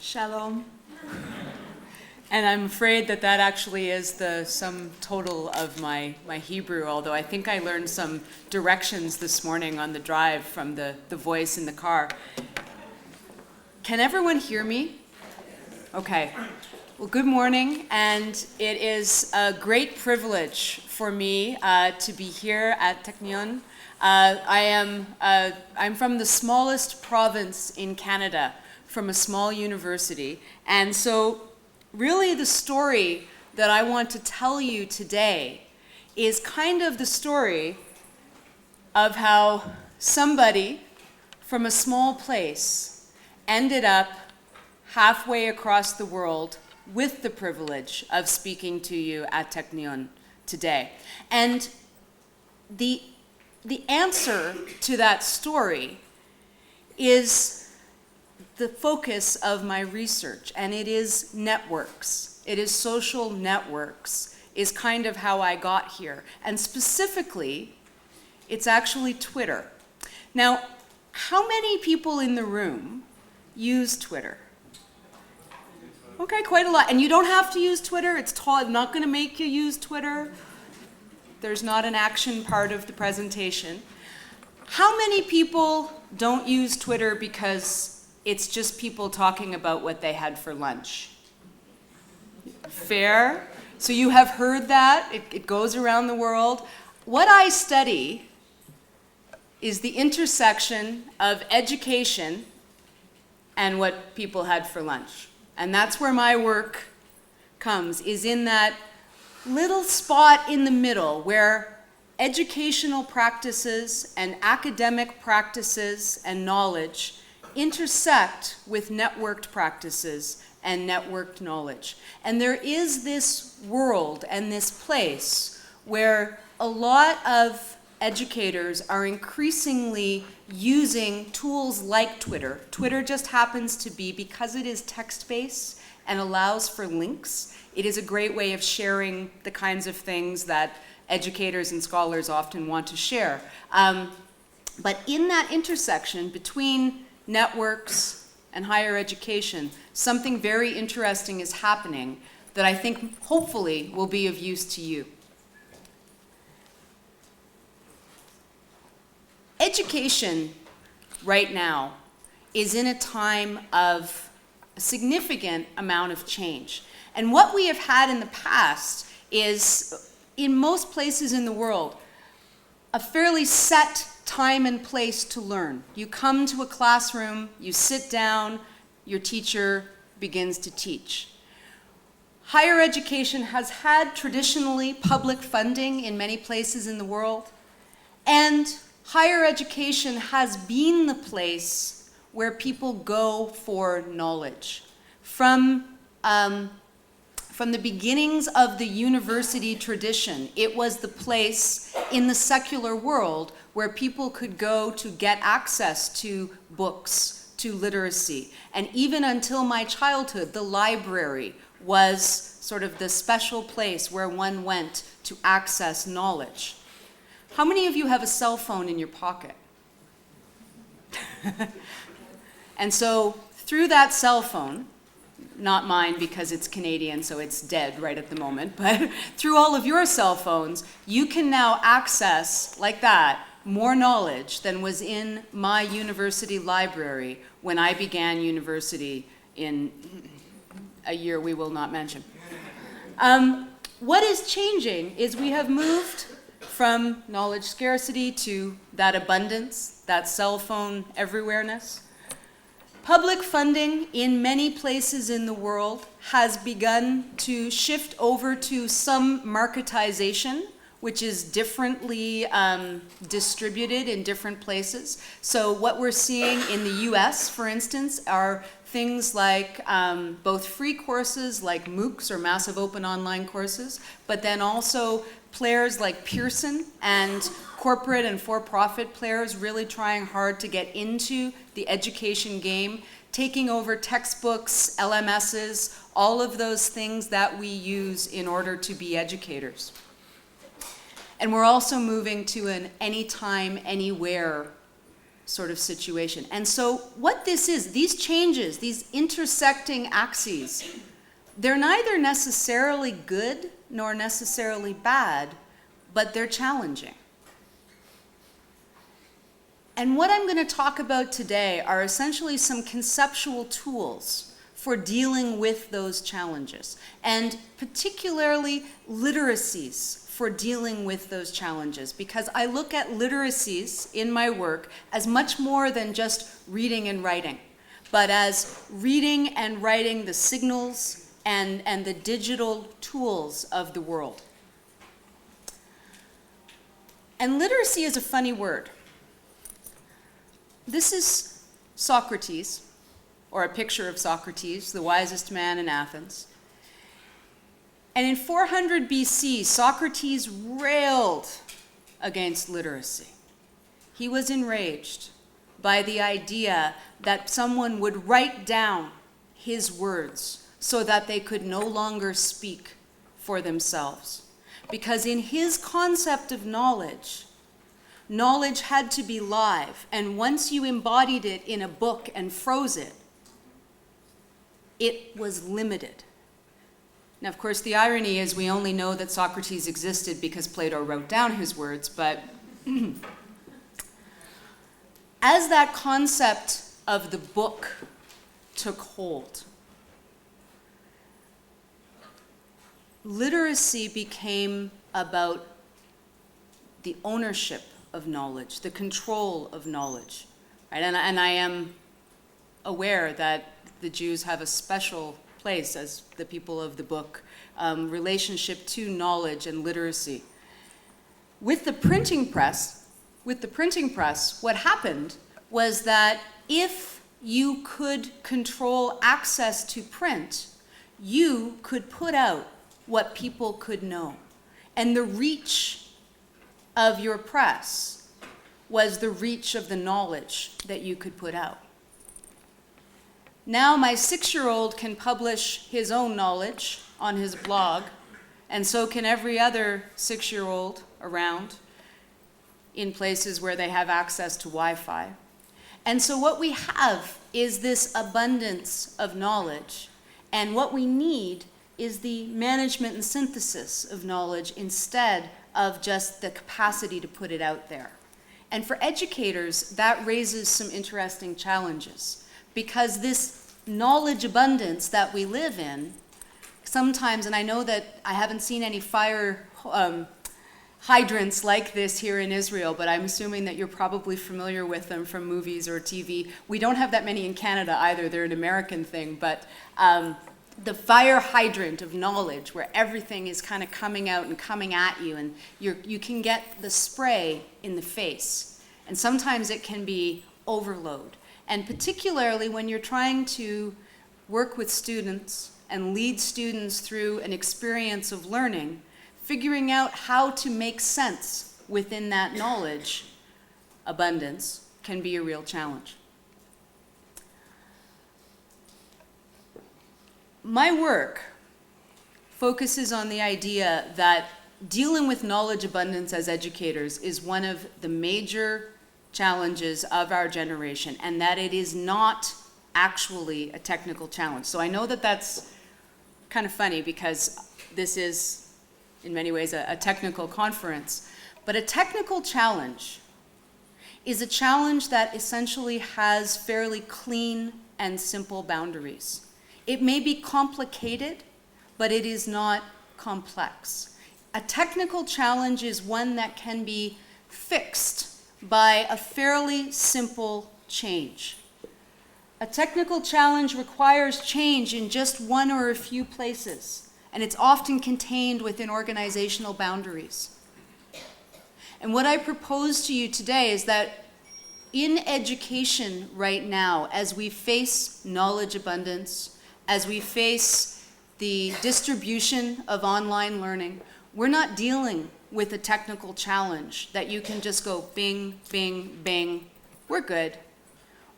Shalom. And I'm afraid that that actually is the sum total of my Hebrew, although I think I learned some directions this morning on the drive from the voice in the car. Can everyone hear me? Okay. Well, good morning, and it is a great privilege for me to be here at Technion. I'm from the smallest province in Canada, from a small university, and so really the story that I want to tell you today is kind of the story of how somebody from a small place ended up halfway across the world with the privilege of speaking to you at Technion today. And the answer to that story is the focus of my research, and it is networks. It is social networks, is kind of how I got here. And specifically, it's actually Twitter. Now, how many people in the room use Twitter? Okay, quite a lot. And you don't have to use Twitter. I'm not going to make you use Twitter. There's not an action part of the presentation. How many people don't use Twitter because it's just people talking about what they had for lunch? Fair? So you have heard that. It goes around the world. What I study is the intersection of education and what people had for lunch. And that's where my work comes, is in that little spot in the middle where educational practices and academic practices and knowledge intersect with networked practices and networked knowledge. And there is this world and this place where a lot of educators are increasingly using tools like Twitter. Twitter just happens to be, because it is text-based and allows for links, it is a great way of sharing the kinds of things that educators and scholars often want to share. But in that intersection between networks and higher education, something very interesting is happening that I think hopefully will be of use to you. Education right now is in a time of a significant amount of change. And what we have had in the past is, in most places in the world, a fairly set time and place to learn. You come to a classroom, you sit down, your teacher begins to teach. Higher education has had traditionally public funding in many places in the world, and higher education has been the place where people go for knowledge. From the beginnings of the university tradition, it was the place in the secular world where people could go to get access to books, to literacy. And even until my childhood, the library was sort of the special place where one went to access knowledge. How many of you have a cell phone in your pocket? And so through that cell phone, not mine because it's Canadian, so it's dead right at the moment, but through all of your cell phones, you can now access, like that, more knowledge than was in my university library when I began university in a year we will not mention. What is changing is we have moved from knowledge scarcity to that abundance, that cell phone everywhereness. Public funding in many places in the world has begun to shift over to some marketization, which is differently distributed in different places. So what we're seeing in the US, for instance, are things like both free courses like MOOCs or massive open online courses, but then also players like Pearson and corporate and for-profit players really trying hard to get into the education game, taking over textbooks, LMSs, all of those things that we use in order to be educators. And we're also moving to an anytime, anywhere sort of situation. And so what this is, these changes, these intersecting axes, they're neither necessarily good nor necessarily bad, but they're challenging. And what I'm going to talk about today are essentially some conceptual tools for dealing with those challenges, and particularly literacies for dealing with those challenges, because I look at literacies in my work as much more than just reading and writing, but as reading and writing the signals and the digital tools of the world. And literacy is a funny word. This is Socrates, or a picture of Socrates, the wisest man in Athens. And in 400 BC, Socrates railed against literacy. He was enraged by the idea that someone would write down his words so that they could no longer speak for themselves. Because in his concept of knowledge, knowledge had to be live, and once you embodied it in a book and froze it, it was limited. Now, of course, the irony is we only know that Socrates existed because Plato wrote down his words, but as that concept of the book took hold, literacy became about the ownership of knowledge, the control of knowledge, right? And I am aware that the Jews have a special place as the people of the book, relationship to knowledge and literacy. With the printing press, what happened was that if you could control access to print, you could put out what people could know. And the reach of your press was the reach of the knowledge that you could put out. Now my 6-year-old can publish his own knowledge on his blog, and so can every other 6-year-old around in places where they have access to Wi-Fi. And so what we have is this abundance of knowledge, and what we need is the management and synthesis of knowledge instead of just the capacity to put it out there. And for educators, that raises some interesting challenges, because this knowledge abundance that we live in, sometimes, and I know that I haven't seen any fire hydrants like this here in Israel, but I'm assuming that you're probably familiar with them from movies or TV. We don't have that many in Canada either, they're an American thing, but the fire hydrant of knowledge, where everything is kind of coming out and coming at you, and you can get the spray in the face. And sometimes it can be overload. And particularly when you're trying to work with students and lead students through an experience of learning, figuring out how to make sense within that knowledge abundance can be a real challenge. My work focuses on the idea that dealing with knowledge abundance as educators is one of the major challenges of our generation, and that it is not actually a technical challenge. So I know that that's kind of funny, because this is in many ways a technical conference, but a technical challenge is a challenge that essentially has fairly clean and simple boundaries. It may be complicated, but it is not complex. A technical challenge is one that can be fixed by a fairly simple change. A technical challenge requires change in just one or a few places, and it's often contained within organizational boundaries. And what I propose to you today is that in education right now, as we face knowledge abundance, as we face the distribution of online learning, we're not dealing with a technical challenge that you can just go bing, bing, bing, we're good.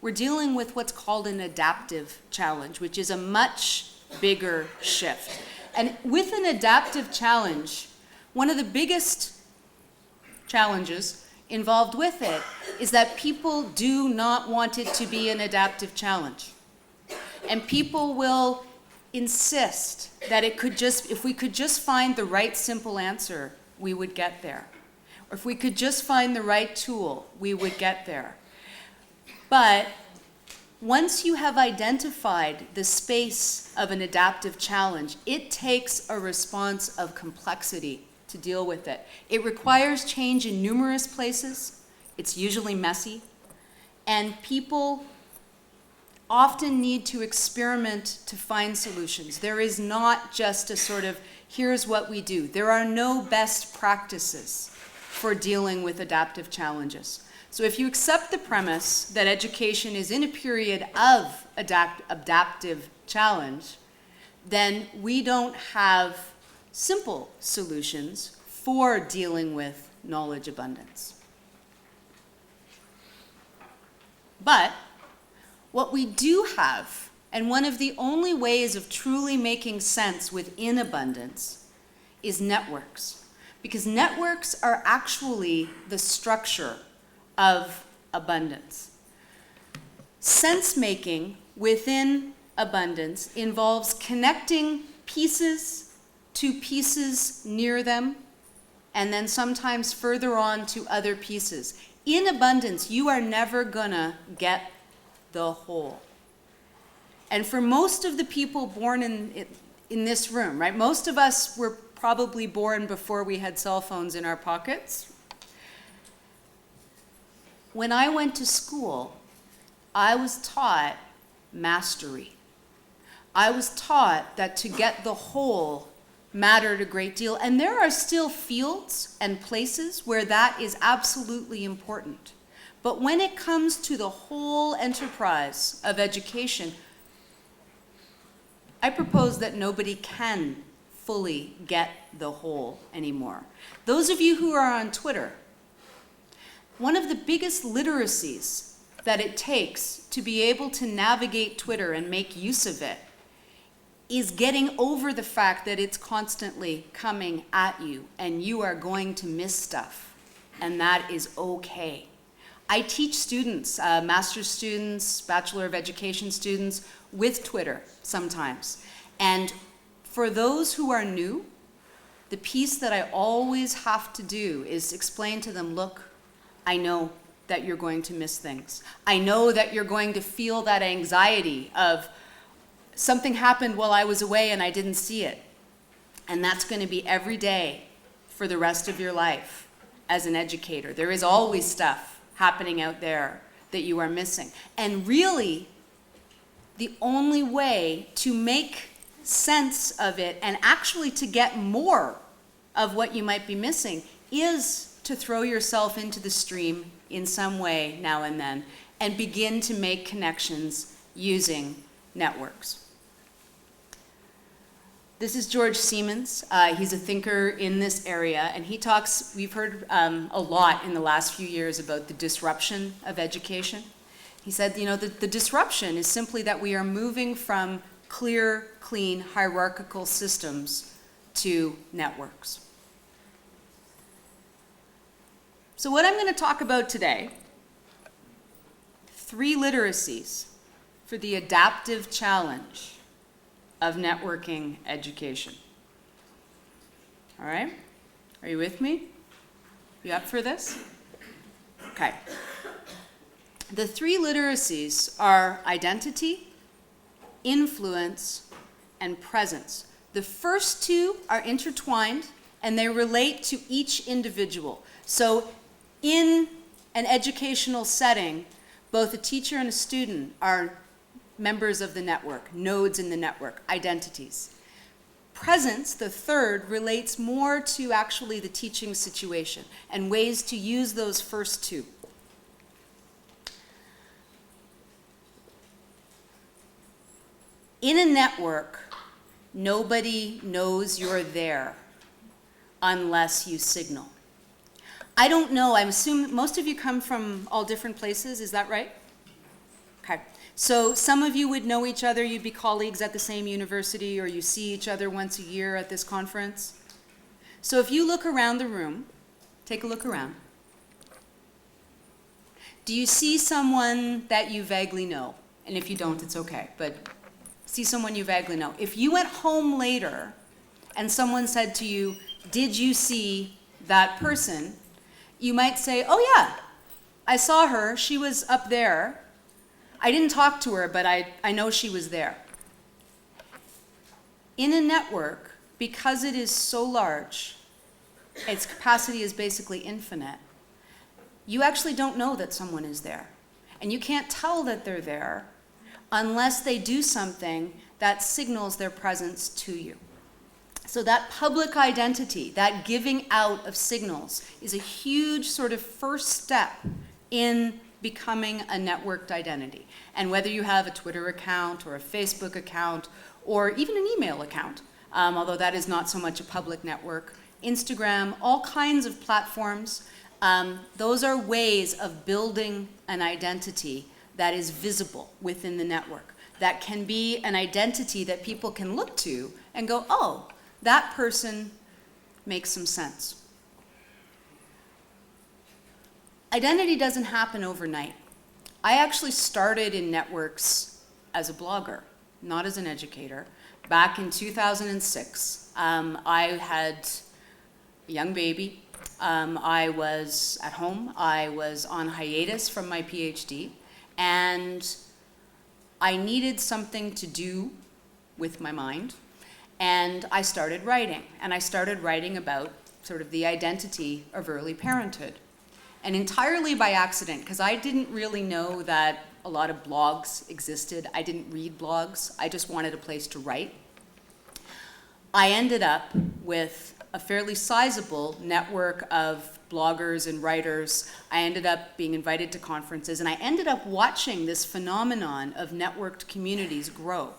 We're dealing with what's called an adaptive challenge, which is a much bigger shift. And with an adaptive challenge, one of the biggest challenges involved with it is that people do not want it to be an adaptive challenge. And people will insist that if we could just find the right simple answer, we would get there. Or if we could just find the right tool, we would get there. But once you have identified the space of an adaptive challenge, it takes a response of complexity to deal with it. It requires change in numerous places. It's usually messy. And people often need to experiment to find solutions. There is not just a sort of, here's what we do. There are no best practices for dealing with adaptive challenges. So if you accept the premise that education is in a period of adaptive challenge, then we don't have simple solutions for dealing with knowledge abundance. But what we do have, and one of the only ways of truly making sense within abundance, is networks. Because networks are actually the structure of abundance. Sense-making within abundance involves connecting pieces to pieces near them, and then sometimes further on to other pieces. In abundance, you are never gonna get the whole. And for most of the people born in this room, right? Most of us were probably born before we had cell phones in our pockets. When I went to school, I was taught mastery. I was taught that to get the whole mattered a great deal. And there are still fields and places where that is absolutely important. But when it comes to the whole enterprise of education, I propose that nobody can fully get the whole anymore. Those of you who are on Twitter, one of the biggest literacies that it takes to be able to navigate Twitter and make use of it is getting over the fact that it's constantly coming at you and you are going to miss stuff, and that is okay. I teach students, master's students, Bachelor of Education students, with Twitter sometimes. And for those who are new, the piece that I always have to do is explain to them, look, I know that you're going to miss things. I know that you're going to feel that anxiety of something happened while I was away and I didn't see it. And that's going to be every day for the rest of your life as an educator. There is always stuff happening out there that you are missing. And really, the only way to make sense of it and actually to get more of what you might be missing is to throw yourself into the stream in some way now and then and begin to make connections using networks. This is George Siemens. He's a thinker in this area, and he talks, we've heard a lot in the last few years about the disruption of education. He said, the disruption is simply that we are moving from clear, clean, hierarchical systems to networks. So what I'm going to talk about today, 3 literacies for the adaptive challenge of networking education. All right? Are you with me? You up for this? Okay. The 3 literacies are identity, influence, and presence. The first 2 are intertwined and they relate to each individual. So in an educational setting, both a teacher and a student are members of the network, nodes in the network, identities. Presence, the third, relates more to actually the teaching situation and ways to use those first 2. In a network, nobody knows you're there unless you signal. I don't know, I'm assuming most of you come from all different places, is that right? Okay. So some of you would know each other, you'd be colleagues at the same university, or you see each other once a year at this conference. So if you look around the room, take a look around. Do you see someone that you vaguely know? And if you don't, it's okay, but see someone you vaguely know. If you went home later and someone said to you, did you see that person? You might say, oh yeah, I saw her, she was up there. I didn't talk to her, but I know she was there. In a network, because it is so large, its capacity is basically infinite, you actually don't know that someone is there. And you can't tell that they're there unless they do something that signals their presence to you. So that public identity, that giving out of signals, is a huge sort of first step in becoming a networked identity. And whether you have a Twitter account or a Facebook account or even an email account, although that is not so much a public network, Instagram, all kinds of platforms, those are ways of building an identity that is visible within the network, that can be an identity that people can look to and go, oh, that person makes some sense. Identity doesn't happen overnight. I actually started in networks as a blogger, not as an educator. Back in 2006, I had a young baby. I was at home. I was on hiatus from my PhD, and I needed something to do with my mind, and I started writing. And I started writing about sort of the identity of early parenthood. And entirely by accident, because I didn't really know that a lot of blogs existed. I didn't read blogs. I just wanted a place to write. I ended up with a fairly sizable network of bloggers and writers. I ended up being invited to conferences, and I ended up watching this phenomenon of networked communities grow.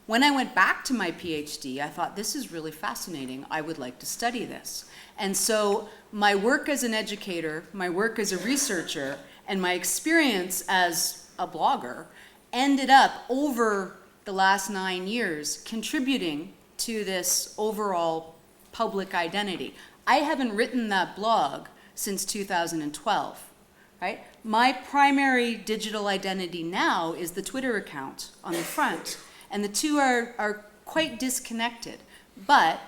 When I went back to my PhD, I thought, this is really fascinating. I would like to study this. And so my work as an educator, my work as a researcher, and my experience as a blogger ended up over the last 9 years contributing to this overall public identity. I haven't written that blog since 2012, right? My primary digital identity now is the Twitter account on the front, and the two are quite disconnected. But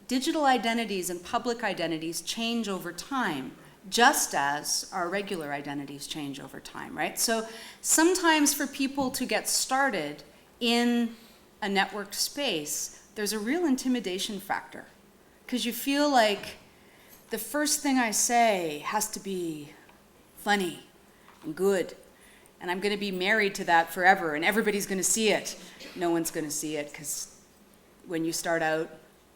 digital identities and public identities change over time, just as our regular identities change over time, right? So sometimes for people to get started in a networked space, there's a real intimidation factor, because you feel like the first thing I say has to be funny and good, and I'm going to be married to that forever, and everybody's going to see it. No one's going to see it, because when you start out,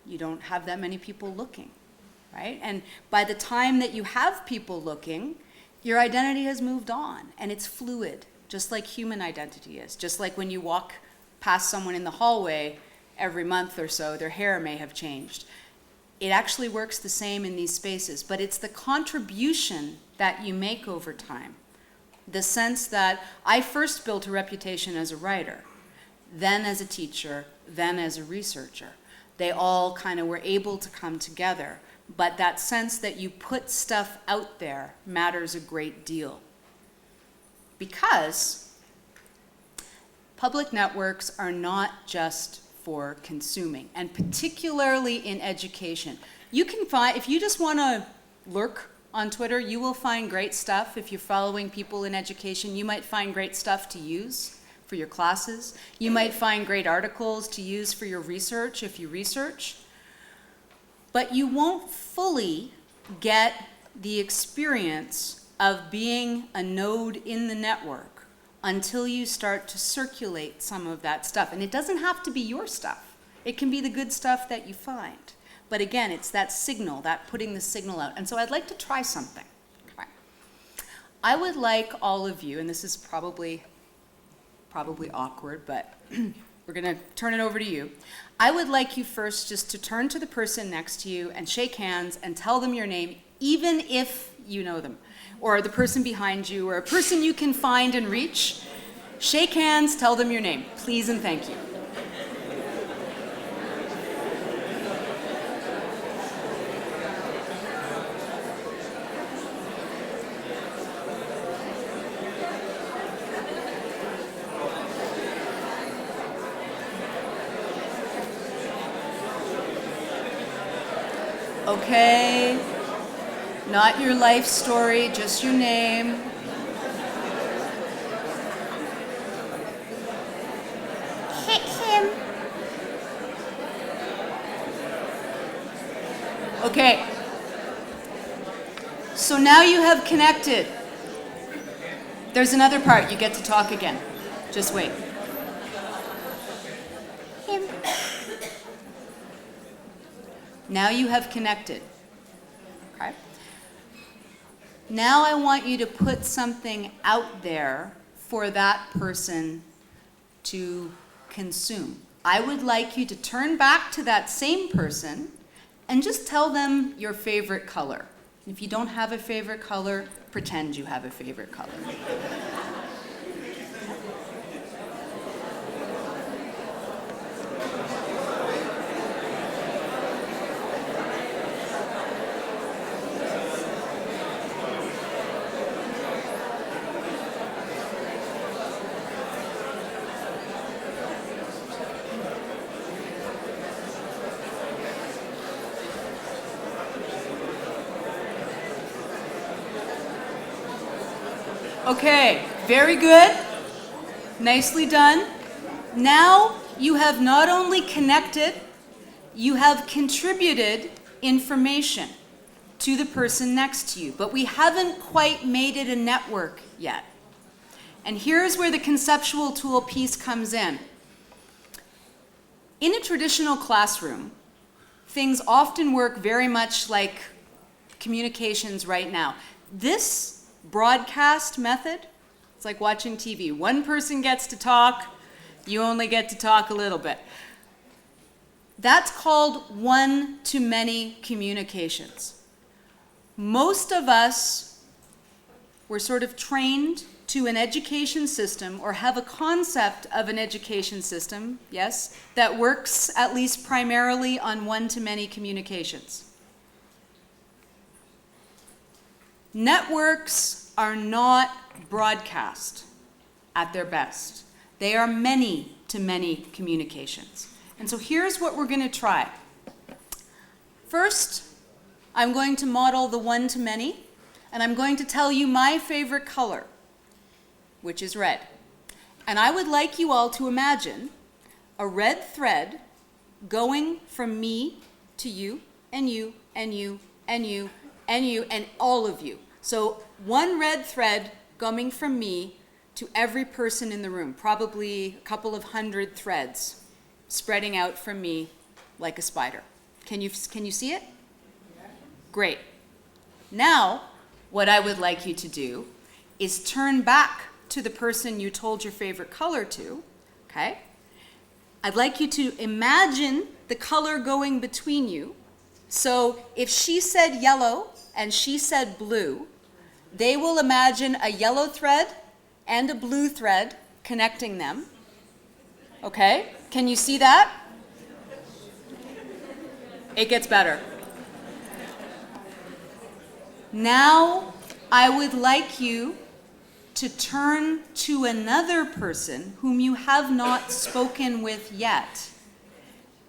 you don't have that many people looking, right? And by the time that you have people looking, your identity has moved on, and it's fluid, just like human identity is. Just like when you walk past someone in the hallway every month or so, their hair may have changed. It actually works the same in these spaces, but it's the contribution that you make over time. The sense that I first built a reputation as a writer, then as a teacher, then as a researcher. They all kind of were able to come together, but that sense that you put stuff out there matters a great deal. Because public networks are not just for consuming, and particularly in education. You can find, if you just want to lurk on Twitter, you will find great stuff. If you're following people in education, you might find great stuff to use for your classes. You might find great articles to use for your research if you research. But you won't fully get the experience of being a node in the network until you start to circulate some of that stuff. And it doesn't have to be your stuff. It can be the good stuff that you find. But again, it's that signal, that putting the signal out. And so I'd like to try something. Okay. I would like all of you, and this is probably awkward, but we're going to turn it over to you. I would like you first just to turn to the person next to you and shake hands and tell them your name, even if you know them, or the person behind you, or a person you can find and reach. Shake hands, tell them your name, please and thank you. Okay. Not your life story, just your name. Him. Okay. So now you have connected. There's another part. You get to talk again. Just wait. Him. Now you have connected. Okay. Now I want you to put something out there for that person to consume. I would like you to turn back to that same person and just tell them your favorite color. If you don't have a favorite color, pretend you have a favorite color. Okay, very good. Nicely done. Now you have not only connected, you have contributed information to the person next to you, but we haven't quite made it a network yet. And here's where the conceptual tool piece comes in. In a traditional classroom, things often work very much like communications right now. This broadcast method, it's like watching TV. One person gets to talk, you only get to talk a little bit. That's called one-to-many communications. Most of us were sort of trained to an education system or have a concept of an education system, yes, that works at least primarily on one-to-many communications. Networks are not broadcast at their best. They are many-to-many communications. And so here's what we're going to try. First, I'm going to model the one-to-many, and I'm going to tell you my favorite color, which is red. And I would like you all to imagine a red thread going from me to you, and you, and you, and you, and you, and all of you. So one red thread coming from me to every person in the room, probably a couple of hundred threads spreading out from me like a spider. Can you see it? Great. Now, what I would like you to do is turn back to the person you told your favorite color to, okay? I'd like you to imagine the color going between you. So if she said yellow and she said blue, they will imagine a yellow thread and a blue thread connecting them. Okay? Can you see that? It gets better. Now, I would like you to turn to another person whom you have not spoken with yet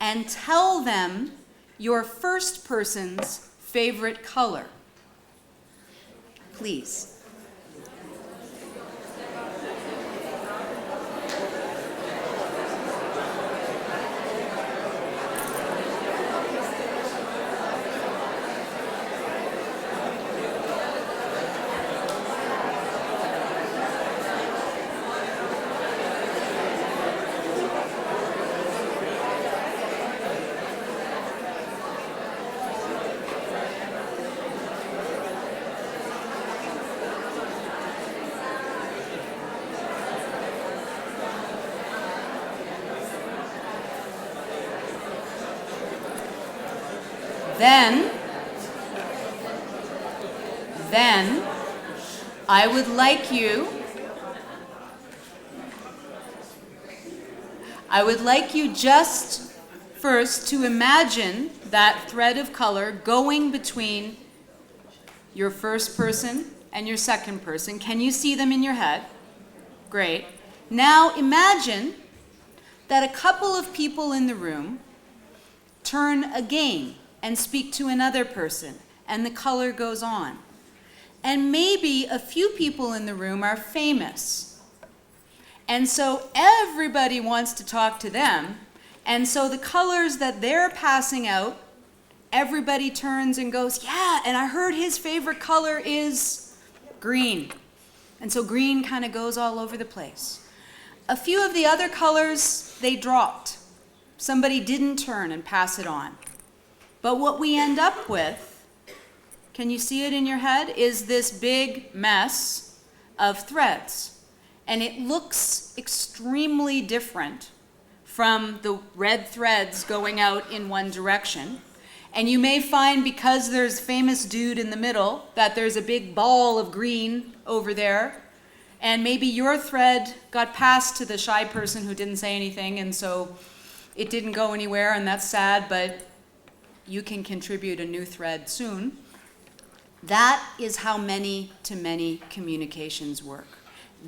and tell them your first person's favorite color. Please. Then I would like you just first to imagine that thread of color going between your first person and your second person. Can you see them in your head? Great. Now imagine that a couple of people in the room turn again and speak to another person, and the color goes on. And maybe a few people in the room are famous. And so everybody wants to talk to them. And so the colors that they're passing out, everybody turns and goes, yeah, and I heard his favorite color is green. And so green kind of goes all over the place. A few of the other colors, they dropped. Somebody didn't turn and pass it on. But what we end up with, can you see it in your head, is this big mess of threads. And it looks extremely different from the red threads going out in one direction. And you may find, because there's famous dude in the middle, that there's a big ball of green over there. And maybe your thread got passed to the shy person who didn't say anything, and so it didn't go anywhere, and that's sad, but you can contribute a new thread soon. That is how many-to-many communications work.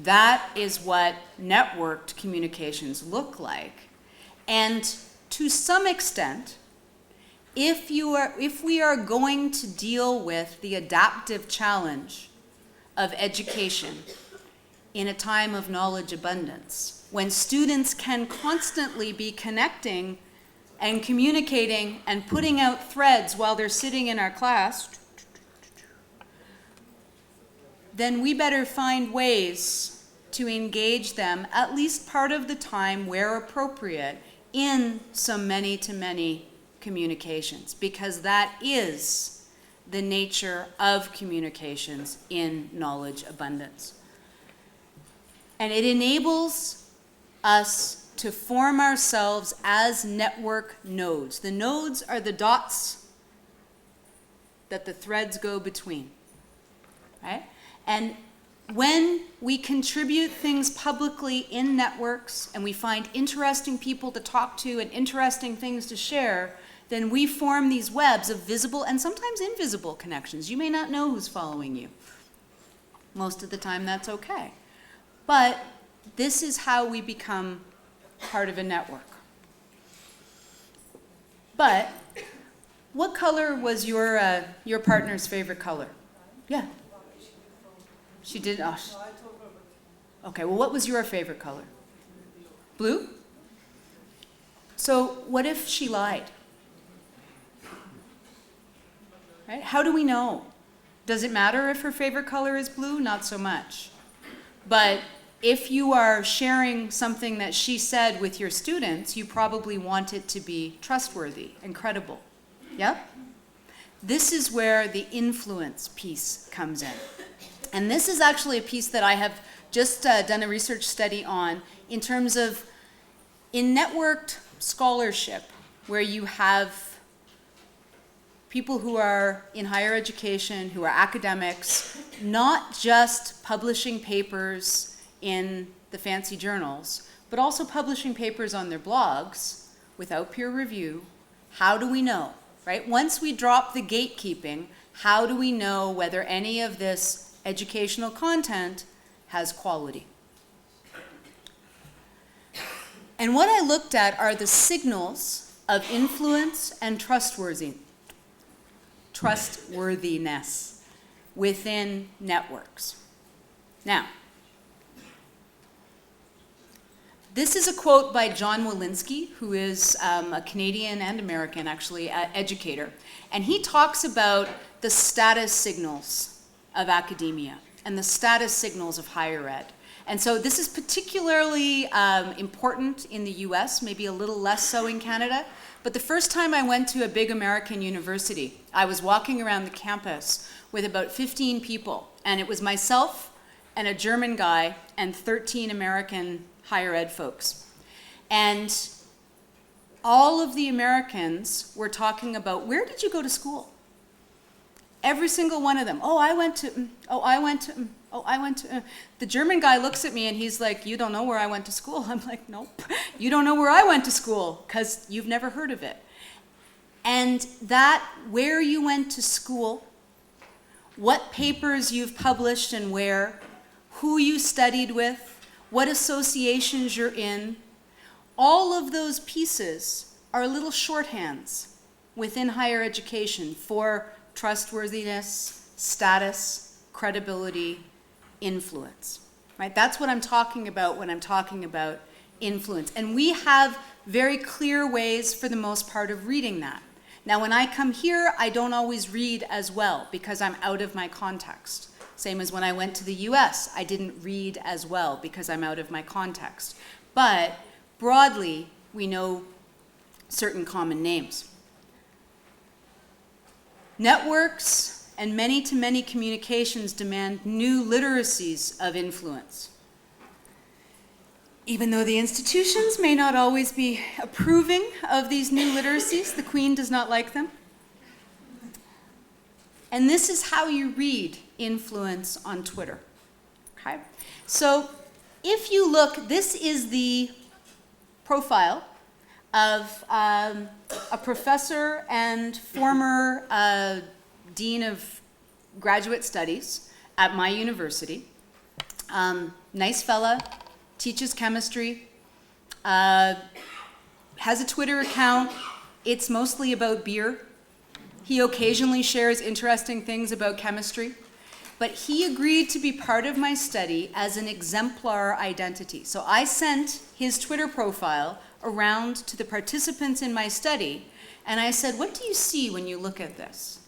That is what networked communications look like. And to some extent, if we are going to deal with the adaptive challenge of education in a time of knowledge abundance, when students can constantly be connecting and communicating and putting out threads while they're sitting in our class, then we better find ways to engage them at least part of the time where appropriate in some many-to-many communications, because that is the nature of communications in knowledge abundance. And it enables us to form ourselves as network nodes. The nodes are the dots that the threads go between, right? And when we contribute things publicly in networks and we find interesting people to talk to and interesting things to share, then we form these webs of visible and sometimes invisible connections. You may not know who's following you. Most of the time that's okay. But this is how we become part of a network. But what color was your partner's favorite color? Yeah. She did. Oh. Okay, well, what was your favorite color? Blue? So what if she lied? Right? How do we know? Does it matter if her favorite color is blue? Not so much. But if you are sharing something that she said with your students, you probably want it to be trustworthy and credible. Yep? This is where the influence piece comes in. And this is actually a piece that I have just done a research study on in terms of in networked scholarship, where you have people who are in higher education, who are academics, not just publishing papers in the fancy journals, but also publishing papers on their blogs without peer review. How do we know, right? Once we drop the gatekeeping, how do we know whether any of this educational content has quality? And what I looked at are the signals of influence and trustworthiness within networks. Now, this is a quote by John Walensky, who is a Canadian and American, actually, educator. And he talks about the status signals of academia and the status signals of higher ed. And so this is particularly important in the US, maybe a little less so in Canada. But the first time I went to a big American university, I was walking around the campus with about 15 people. And it was myself and a German guy and 13 American higher ed folks. And all of the Americans were talking about, where did you go to school? Every single one of them. Oh, I went to. The German guy looks at me and he's like, you don't know where I went to school. I'm like, nope. You don't know where I went to school because you've never heard of it. And that, where you went to school, what papers you've published and where, who you studied with, what associations you're in, all of those pieces are little shorthands within higher education for trustworthiness, status, credibility, influence, right? That's what I'm talking about when I'm talking about influence. And we have very clear ways, for the most part, of reading that. Now, when I come here, I don't always read as well because I'm out of my context. Same as when I went to the US, I didn't read as well because I'm out of my context. But broadly, we know certain common names. Networks and many-to-many communications demand new literacies of influence. Even though the institutions may not always be approving of these new literacies, the Queen does not like them. And this is how you read influence on Twitter. Okay? So if you look, this is the profile of a professor and former dean of graduate studies at my university. Nice fella, teaches chemistry, has a Twitter account. It's mostly about beer. He occasionally shares interesting things about chemistry, but he agreed to be part of my study as an exemplar identity. So I sent his Twitter profile around to the participants in my study, and I said, what do you see when you look at this?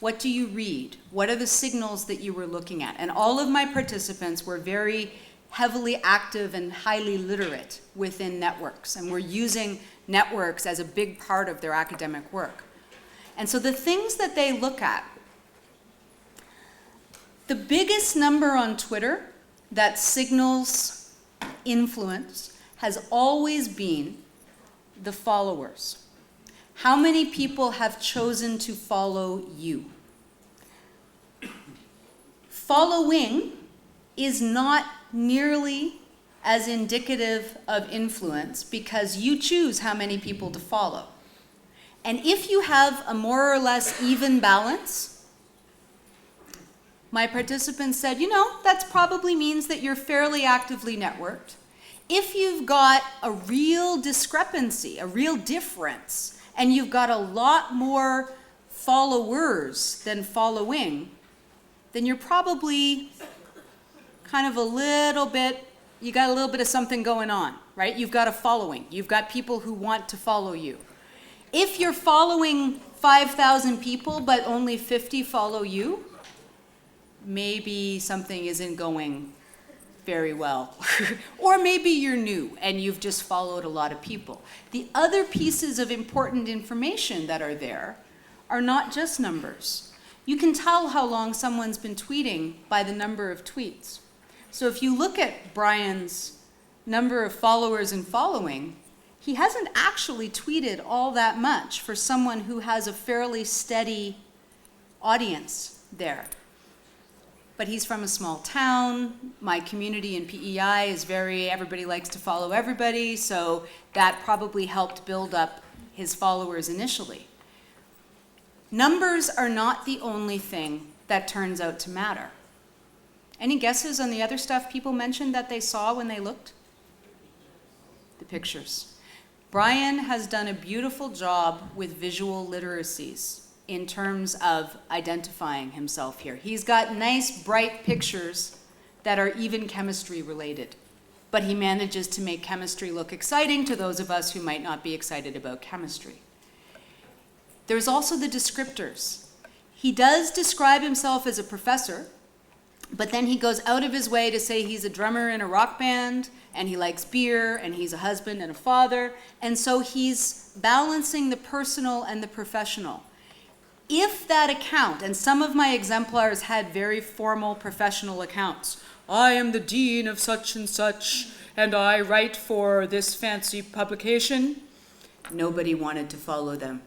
What do you read? What are the signals that you were looking at? And all of my participants were very heavily active and highly literate within networks, and were using networks as a big part of their academic work. And so the things that they look at, the biggest number on Twitter that signals influence has always been the followers. How many people have chosen to follow you? Following is not nearly as indicative of influence because you choose how many people to follow. And if you have a more or less even balance, my participants said, that probably means that you're fairly actively networked. If you've got a real discrepancy, a real difference, and you've got a lot more followers than following, then you're probably kind of you got a little bit of something going on, right? You've got a following. You've got people who want to follow you. If you're following 5,000 people, but only 50 follow you, maybe something isn't going very well. Or maybe you're new and you've just followed a lot of people. The other pieces of important information that are there are not just numbers. You can tell how long someone's been tweeting by the number of tweets. So if you look at Brian's number of followers and following, he hasn't actually tweeted all that much for someone who has a fairly steady audience there. But he's from a small town. My community in PEI is everybody likes to follow everybody, so that probably helped build up his followers initially. Numbers are not the only thing that turns out to matter. Any guesses on the other stuff people mentioned that they saw when they looked? The pictures. Brian has done a beautiful job with visual literacies in terms of identifying himself here. He's got nice, bright pictures that are even chemistry related, but he manages to make chemistry look exciting to those of us who might not be excited about chemistry. There's also the descriptors. He does describe himself as a professor, but then he goes out of his way to say he's a drummer in a rock band, and he likes beer, and he's a husband and a father, and so he's balancing the personal and the professional. If that account, and some of my exemplars had very formal professional accounts, I am the dean of such and such, and I write for this fancy publication, nobody wanted to follow them.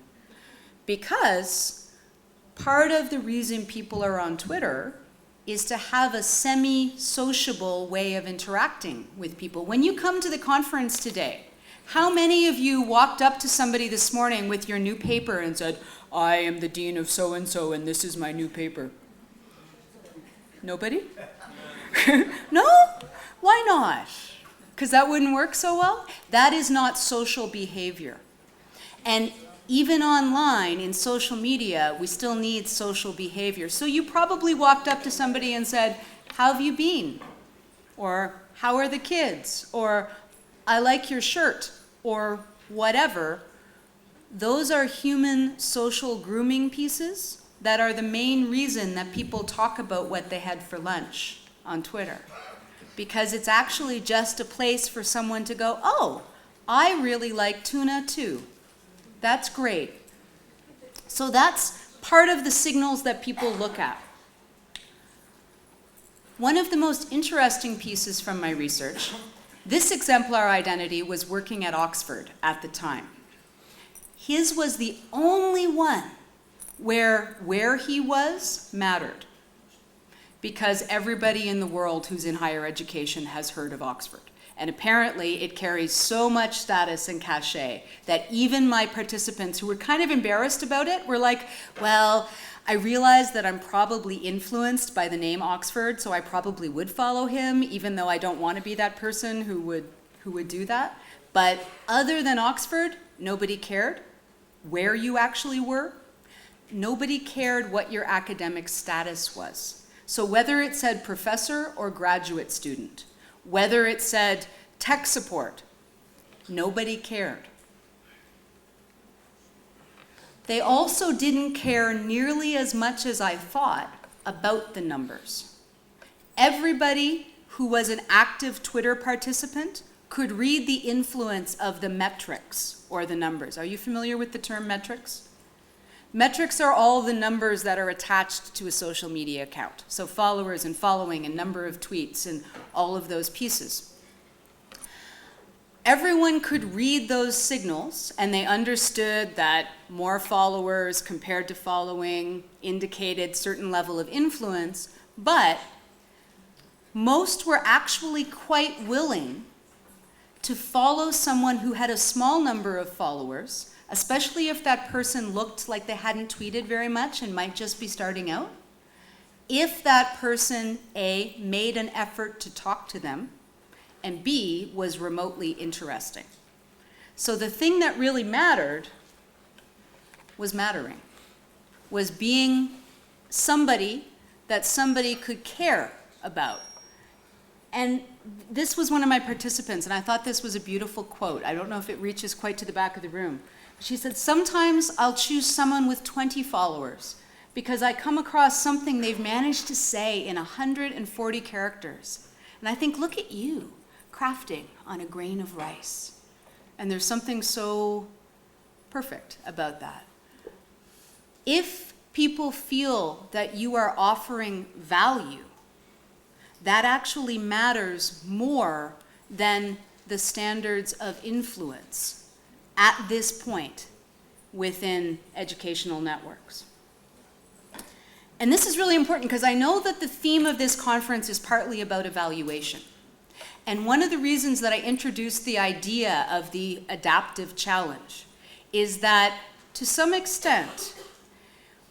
Because part of the reason people are on Twitter is to have a semi-sociable way of interacting with people. When you come to the conference today, how many of you walked up to somebody this morning with your new paper and said, I am the dean of so-and-so and this is my new paper? Nobody? No? Why not? Because that wouldn't work so well? That is not social behavior. And even online, in social media, we still need social behavior. So you probably walked up to somebody and said, "How have you been?" Or, "How are the kids?" Or, "I like your shirt," or whatever. Those are human social grooming pieces that are the main reason that people talk about what they had for lunch on Twitter. Because it's actually just a place for someone to go, "Oh, I really like tuna too. That's great." So that's part of the signals that people look at. One of the most interesting pieces from my research, this exemplar identity was working at Oxford at the time. His was the only one where he was mattered, because everybody in the world who's in higher education has heard of Oxford. And apparently it carries so much status and cachet that even my participants who were kind of embarrassed about it were like, "Well, I realize that I'm probably influenced by the name Oxford, so I probably would follow him, even though I don't want to be that person who would do that. But other than Oxford, nobody cared where you actually were. Nobody cared what your academic status was. So whether it said professor or graduate student, whether it said tech support, nobody cared. They also didn't care nearly as much as I thought about the numbers. Everybody who was an active Twitter participant could read the influence of the metrics or the numbers. Are you familiar with the term metrics? Metrics are all the numbers that are attached to a social media account. So followers and following and number of tweets and all of those pieces. Everyone could read those signals, and they understood that more followers compared to following indicated certain level of influence, but most were actually quite willing to follow someone who had a small number of followers, especially if that person looked like they hadn't tweeted very much and might just be starting out, if that person, A, made an effort to talk to them, and B, was remotely interesting. So the thing that really mattered was mattering, was being somebody that somebody could care about. And this was one of my participants, and I thought this was a beautiful quote. I don't know if it reaches quite to the back of the room. She said, "Sometimes I'll choose someone with 20 followers because I come across something they've managed to say in 140 characters. And I think, look at you, crafting on a grain of rice." And there's something so perfect about that. If people feel that you are offering value, that actually matters more than the standards of influence at this point within educational networks. And this is really important because I know that the theme of this conference is partly about evaluation. And one of the reasons that I introduced the idea of the adaptive challenge is that, to some extent,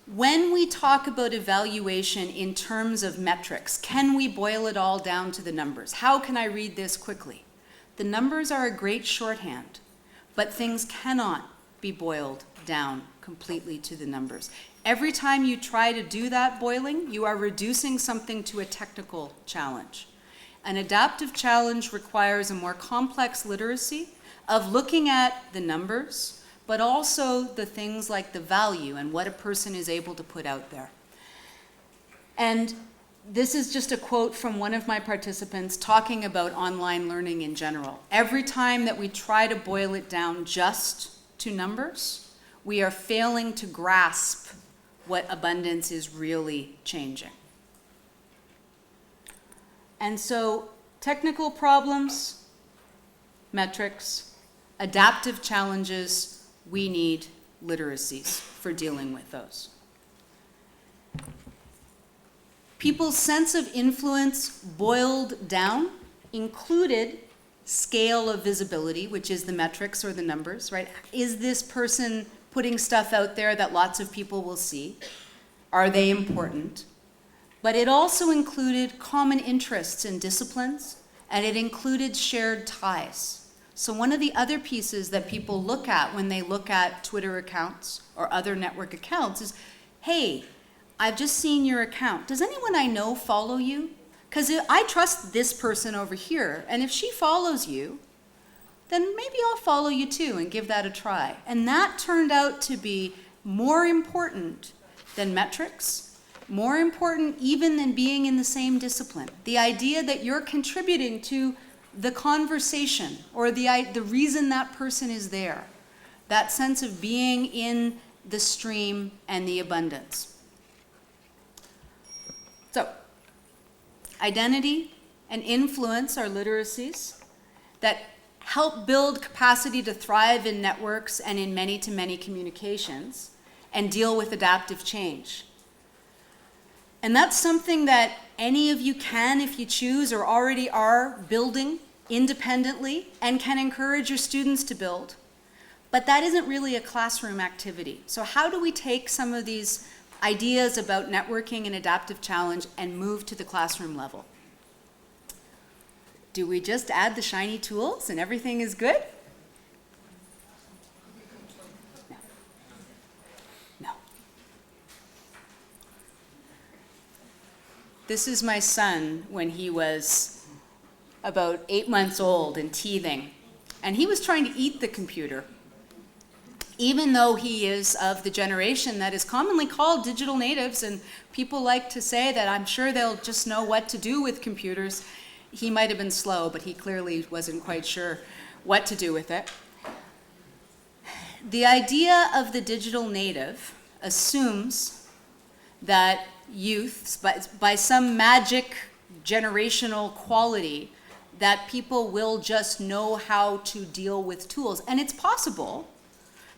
when we talk about evaluation in terms of metrics, can we boil it all down to the numbers? How can I read this quickly? The numbers are a great shorthand, but things cannot be boiled down completely to the numbers. Every time you try to do that boiling, you are reducing something to a technical challenge. An adaptive challenge requires a more complex literacy of looking at the numbers, but also the things like the value and what a person is able to put out there. And this is just a quote from one of my participants talking about online learning in general. Every time that we try to boil it down just to numbers, we are failing to grasp what abundance is really changing. And so, technical problems, metrics, adaptive challenges, we need literacies for dealing with those. People's sense of influence boiled down included scale of visibility, which is the metrics or the numbers, right? Is this person putting stuff out there that lots of people will see? Are they important? But it also included common interests and disciplines, and it included shared ties. So one of the other pieces that people look at when they look at Twitter accounts or other network accounts is, hey, I've just seen your account. Does anyone I know follow you? Because I trust this person over here, and if she follows you, then maybe I'll follow you too and give that a try. And that turned out to be more important than metrics, more important even than being in the same discipline. The idea that you're contributing to the conversation or the reason that person is there. That sense of being in the stream and the abundance. So, identity and influence are literacies that help build capacity to thrive in networks and in many-to-many communications and deal with adaptive change. And that's something that any of you can, if you choose, or already are building independently and can encourage your students to build. But that isn't really a classroom activity. So how do we take some of these ideas about networking and adaptive challenge and move to the classroom level? Do we just add the shiny tools and everything is good? No. No. This is my son when he was about 8 months old and teething. And he was trying to eat the computer, even though he is of the generation that is commonly called digital natives, and people like to say that I'm sure they'll just know what to do with computers. He might have been slow, but he clearly wasn't quite sure what to do with it. The idea of the digital native assumes that youth, by some magic generational quality, that people will just know how to deal with tools. And it's possible,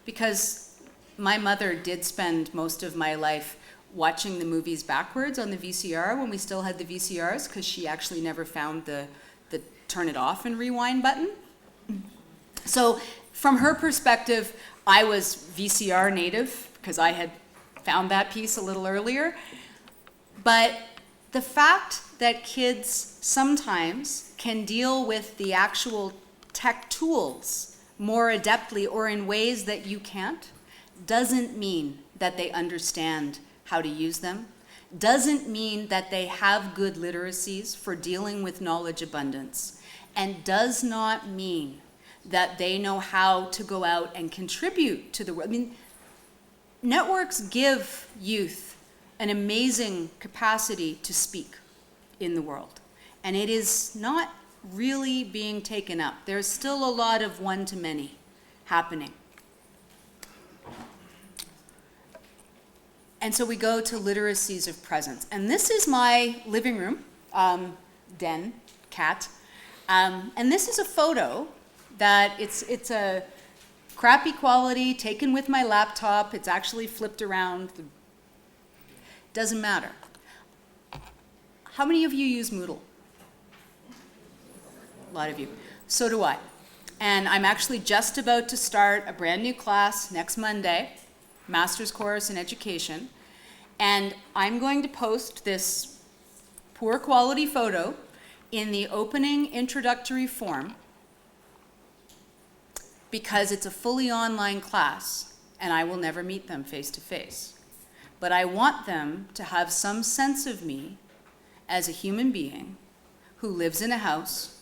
because my mother did spend most of my life watching the movies backwards on the VCR when we still had the VCRs, because she actually never found the turn it off and rewind button. So from her perspective, I was VCR native because I had found that piece a little earlier. But the fact that kids sometimes can deal with the actual tech tools more adeptly or in ways that you can't doesn't mean that they understand how to use them, doesn't mean that they have good literacies for dealing with knowledge abundance, and does not mean that they know how to go out and contribute to the world. I mean, networks give youth an amazing capacity to speak in the world, and it is not really being taken up. There's still a lot of one-to-many happening. And so we go to literacies of presence. And this is my living room, den, cat. And this is a photo that it's a crappy quality, taken with my laptop. It's actually flipped around. Doesn't matter. How many of you use Moodle? A lot of you. So do I. And I'm actually just about to start a brand new class next Monday, master's course in education, and I'm going to post this poor quality photo in the opening introductory form because it's a fully online class and I will never meet them face to face. But I want them to have some sense of me as a human being who lives in a house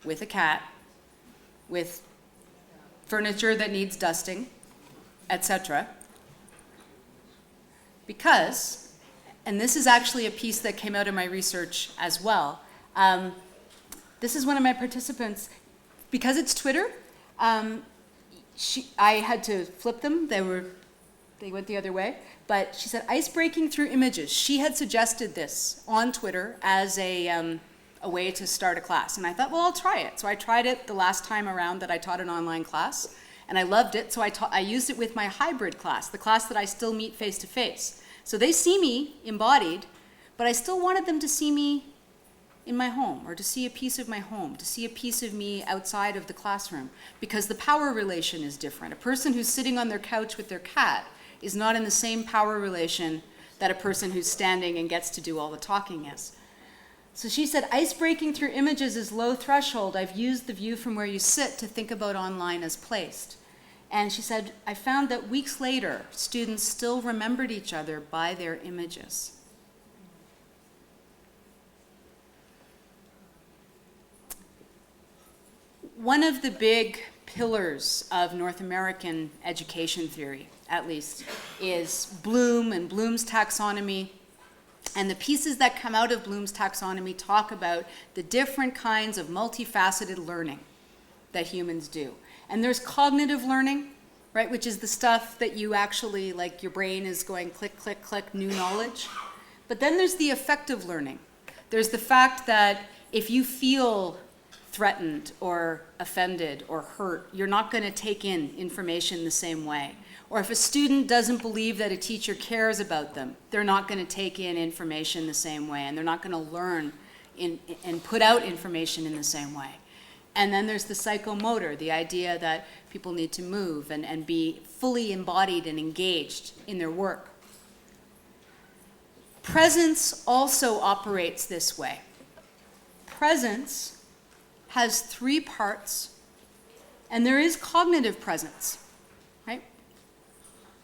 with a cat, with furniture that needs dusting, etc. Because, and this is actually a piece that came out of my research as well, this is one of my participants, because it's Twitter, I had to flip them, they went the other way, but she said, ice breaking through images. She had suggested this on Twitter as a way to start a class, and I thought, well, I'll try it. So I tried it the last time around that I taught an online class, and I loved it, so I used it with my hybrid class, the class that I still meet face to face. So they see me embodied, but I still wanted them to see me in my home, or to see a piece of my home, to see a piece of me outside of the classroom, because the power relation is different. A person who's sitting on their couch with their cat is not in the same power relation that a person who's standing and gets to do all the talking is. So she said, ice breaking through images is low threshold. I've used the view from where you sit to think about online as placed. And she said, I found that weeks later, students still remembered each other by their images. One of the big pillars of North American education theory, at least, is Bloom and Bloom's taxonomy. And the pieces that come out of Bloom's taxonomy talk about the different kinds of multifaceted learning that humans do. And there's cognitive learning, right, which is the stuff that you actually, like your brain is going click, click, click, new knowledge. But then there's the affective learning. There's the fact that if you feel threatened or offended or hurt, you're not going to take in information the same way. Or if a student doesn't believe that a teacher cares about them, they're not going to take in information the same way, and they're not going to learn and put out information in the same way. And then there's the psychomotor, the idea that people need to move and be fully embodied and engaged in their work. Presence also operates this way. Presence has 3 parts, and there is cognitive presence, right?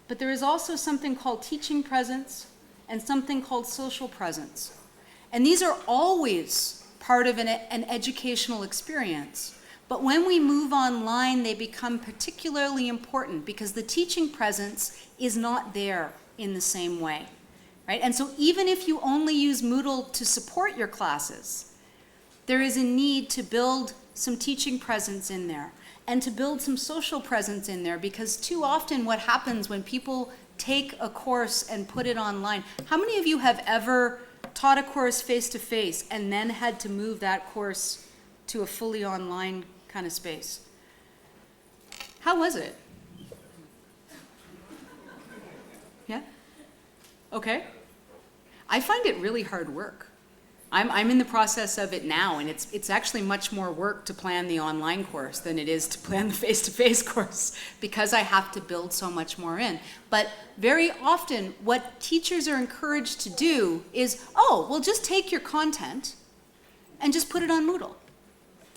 But there is also something called teaching presence and something called social presence. And these are always part of an educational experience. But when we move online, they become particularly important because the teaching presence is not there in the same way, right? And so even if you only use Moodle to support your classes, there is a need to build some teaching presence in there and to build some social presence in there, because too often what happens when people take a course and put it online, how many of you have ever taught a course face-to-face and then had to move that course to a fully online kind of space? How was it? Yeah? Okay. I find it really hard work. I'm in the process of it now, and it's actually much more work to plan the online course than it is to plan the face-to-face course, because I have to build so much more in. But very often, what teachers are encouraged to do is, oh, well, just take your content and just put it on Moodle,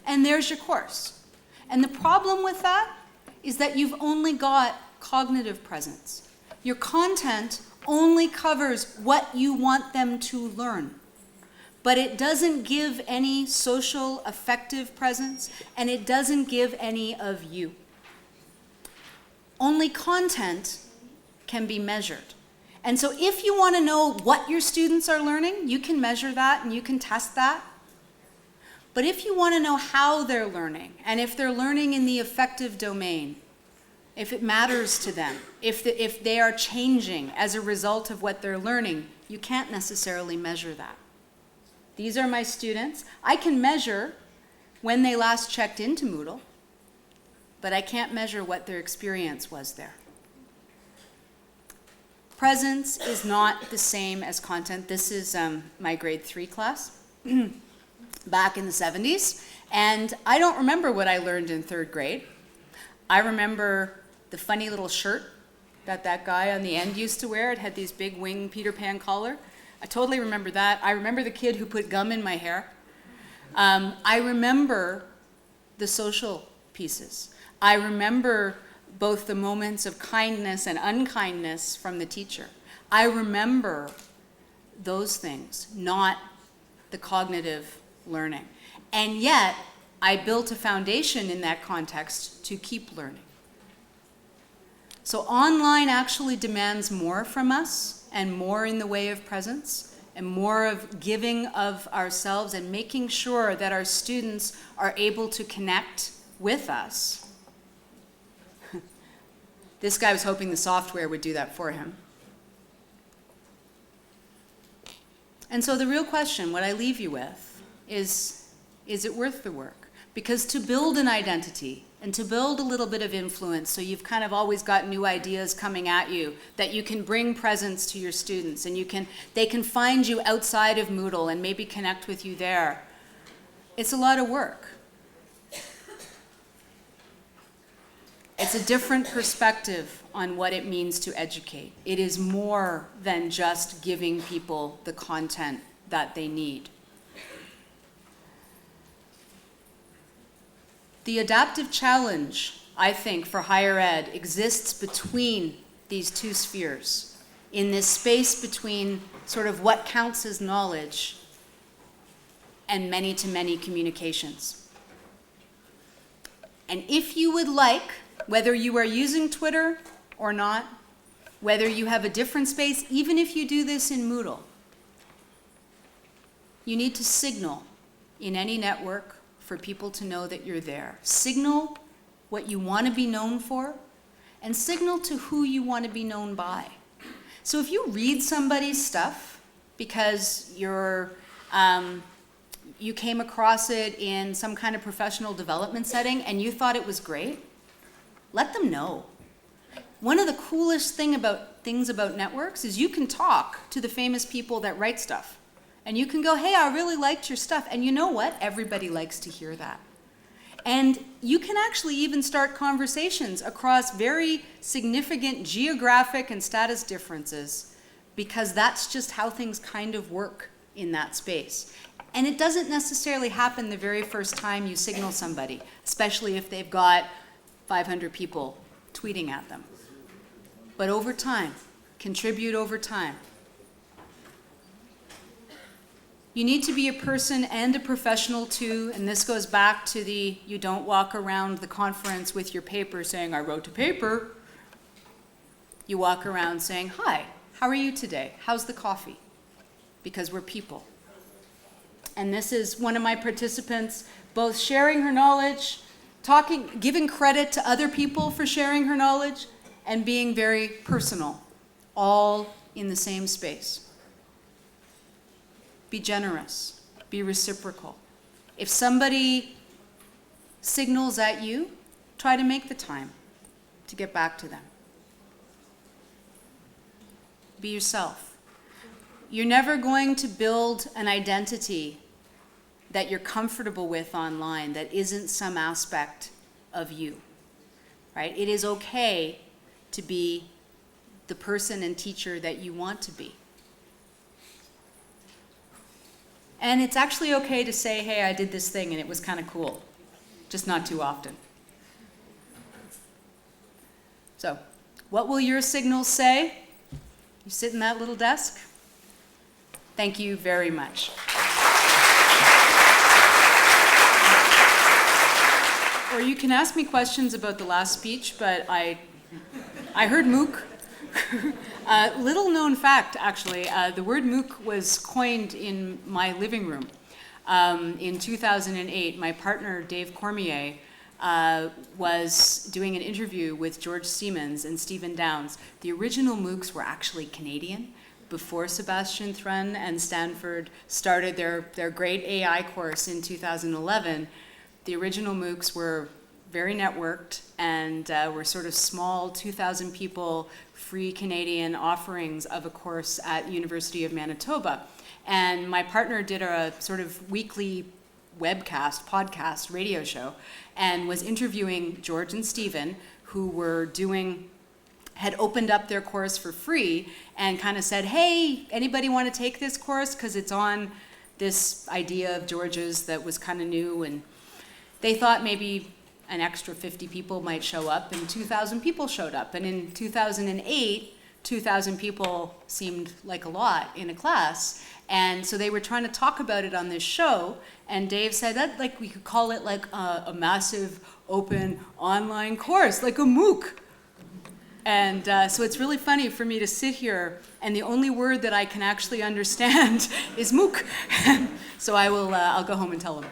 and there's your course. And the problem with that is that you've only got cognitive presence. Your content only covers what you want them to learn. But it doesn't give any social, affective presence, and it doesn't give any of you. Only content can be measured. And so if you want to know what your students are learning, you can measure that and you can test that. But if you want to know how they're learning, and if they're learning in the affective domain, if it matters to them, if they are changing as a result of what they're learning, you can't necessarily measure that. These are my students. I can measure when they last checked into Moodle, but I can't measure what their experience was there. Presence is not the same as content. This is my grade 3 class back in the 70s, and I don't remember what I learned in 3rd grade. I remember the funny little shirt that guy on the end used to wear. It had these big wing Peter Pan collar. I totally remember that. I remember the kid who put gum in my hair. I remember the social pieces. I remember both the moments of kindness and unkindness from the teacher. I remember those things, not the cognitive learning. And yet, I built a foundation in that context to keep learning. So online actually demands more from us, and more in the way of presence, and more of giving of ourselves and making sure that our students are able to connect with us. This guy was hoping the software would do that for him. And so the real question, what I leave you with, is it worth the work? Because to build an identity and to build a little bit of influence, so you've kind of always got new ideas coming at you, that you can bring presence to your students, and they can find you outside of Moodle and maybe connect with you there. It's a lot of work. It's a different perspective on what it means to educate. It is more than just giving people the content that they need. The adaptive challenge, I think, for higher ed exists between these two spheres, in this space between sort of what counts as knowledge and many-to-many communications. And if you would like, whether you are using Twitter or not, whether you have a different space, even if you do this in Moodle, you need to signal in any network for people to know that you're there. Signal what you want to be known for, and signal to who you want to be known by. So if you read somebody's stuff because you came across it in some kind of professional development setting and you thought it was great, let them know. One of the coolest things about networks is you can talk to the famous people that write stuff. And you can go, hey, I really liked your stuff. And you know what? Everybody likes to hear that. And you can actually even start conversations across very significant geographic and status differences, because that's just how things kind of work in that space. And it doesn't necessarily happen the very first time you signal somebody, especially if they've got 500 people tweeting at them. But over time, contribute over time. You need to be a person and a professional too, and this goes back to you don't walk around the conference with your paper saying, I wrote a paper. You walk around saying, hi, how are you today? How's the coffee? Because we're people. And this is one of my participants, both sharing her knowledge, giving credit to other people for sharing her knowledge, and being very personal, all in the same space. Be generous, be reciprocal. If somebody signals at you, try to make the time to get back to them. Be yourself. You're never going to build an identity that you're comfortable with online that isn't some aspect of you, right? It is okay to be the person and teacher that you want to be. And it's actually okay to say, hey, I did this thing and it was kind of cool, just not too often. So, what will your signals say? You sit in that little desk? Thank you very much. Or you can ask me questions about the last speech, but I heard MOOC. Little known fact, actually, the word MOOC was coined in my living room. In 2008, my partner, Dave Cormier, was doing an interview with George Siemens and Stephen Downes. The original MOOCs were actually Canadian. Before Sebastian Thrun and Stanford started their great AI course in 2011, the original MOOCs were very networked and were sort of small 2,000 people free Canadian offerings of a course at University of Manitoba. And my partner did a sort of weekly podcast, radio show, and was interviewing George and Stephen, who had opened up their course for free and kind of said, hey, anybody want to take this course? Because it's on this idea of George's that was kind of new, and they thought maybe an extra 50 people might show up, and 2,000 people showed up. And in 2008, 2,000 people seemed like a lot in a class. And so they were trying to talk about it on this show, and Dave said that like we could call it like a massive open online course, like a MOOC. And so it's really funny for me to sit here, and the only word that I can actually understand is MOOC. So I'll go home and tell them.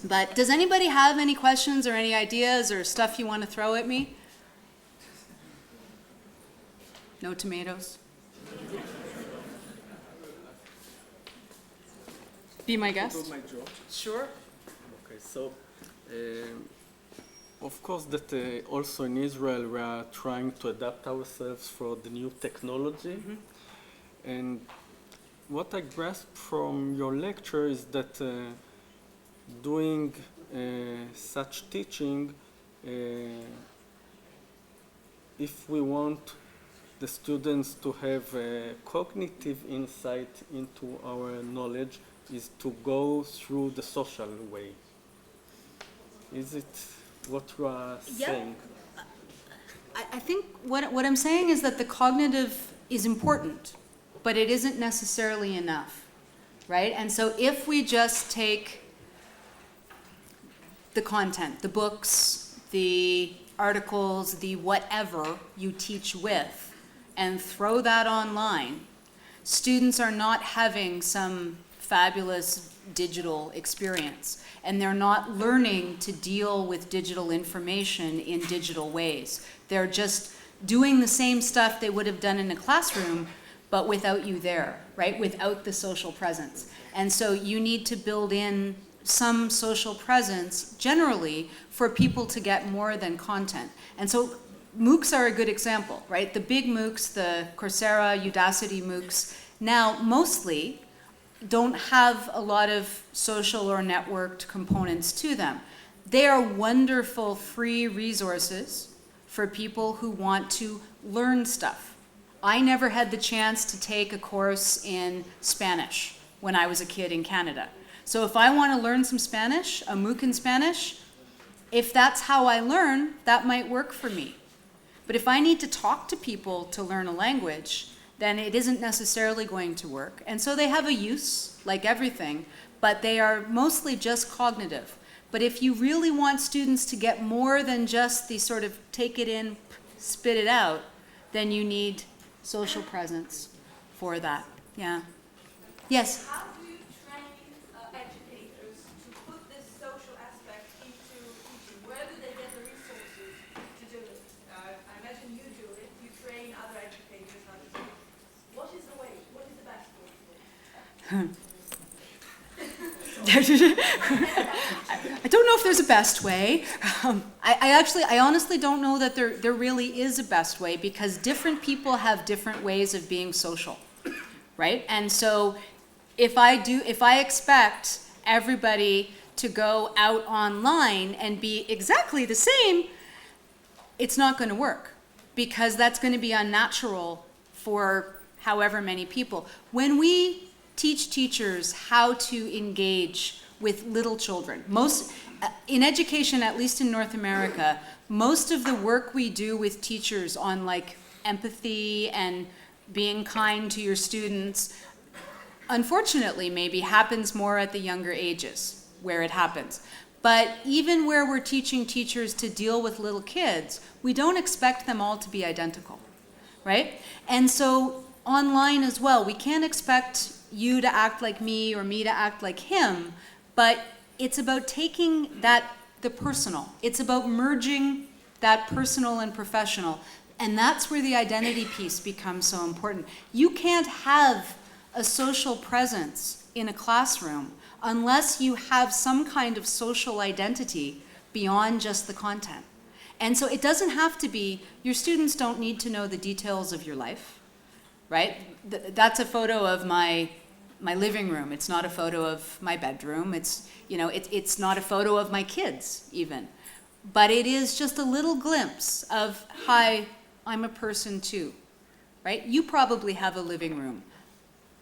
But does anybody have any questions or any ideas or stuff you want to throw at me? No tomatoes? Be my guest? My job. Sure. Okay, so of course that also in Israel we are trying to adapt ourselves for the new technology. Mm-hmm. And what I grasped from your lecture is that doing such teaching, if we want the students to have a cognitive insight into our knowledge, is to go through the social way. Is it what you are saying? I think what I'm saying is that the cognitive is important, but it isn't necessarily enough, right? And so if we just take the content, the books, the articles, the whatever you teach with, and throw that online, students are not having some fabulous digital experience, and they're not learning to deal with digital information in digital ways. They're just doing the same stuff they would have done in a classroom, but without you there, right? Without the social presence. And so you need to build in some social presence generally for people to get more than content. And so MOOCs are a good example, right? The big MOOCs, the Coursera, Udacity MOOCs, now mostly don't have a lot of social or networked components to them. They are wonderful free resources for people who want to learn stuff. I never had the chance to take a course in Spanish when I was a kid in Canada. So if I want to learn some Spanish, a MOOC in Spanish, if that's how I learn, that might work for me. But if I need to talk to people to learn a language, then it isn't necessarily going to work. And so they have a use, like everything, but they are mostly just cognitive. But if you really want students to get more than just the sort of take it in, spit it out, then you need social presence for that. Yeah. Yes? How do you train educators to put this social aspect into teaching? Where do they get the resources to do it? I imagine you do it. You train other educators how to do it. What is the way? What is the best way? I don't know if there's a best way. I honestly don't know that there really is a best way, because different people have different ways of being social, right? And so if I expect everybody to go out online and be exactly the same, it's not going to work, because that's going to be unnatural for however many people. When we teach teachers how to engage with little children, in education, at least in North America, most of the work we do with teachers on like empathy and being kind to your students, unfortunately maybe happens more at the younger ages where it happens. But even where we're teaching teachers to deal with little kids, we don't expect them all to be identical, right? And so online as well, we can't expect you to act like me or me to act like him, but it's about taking the personal. It's about merging that personal and professional. And that's where the identity piece becomes so important. You can't have a social presence in a classroom unless you have some kind of social identity beyond just the content. And so it doesn't have to be, your students don't need to know the details of your life, right? That's a photo of my living room. It's not a photo of my bedroom. It's not a photo of my kids even. But it is just a little glimpse of, hi, I'm a person too, right? You probably have a living room.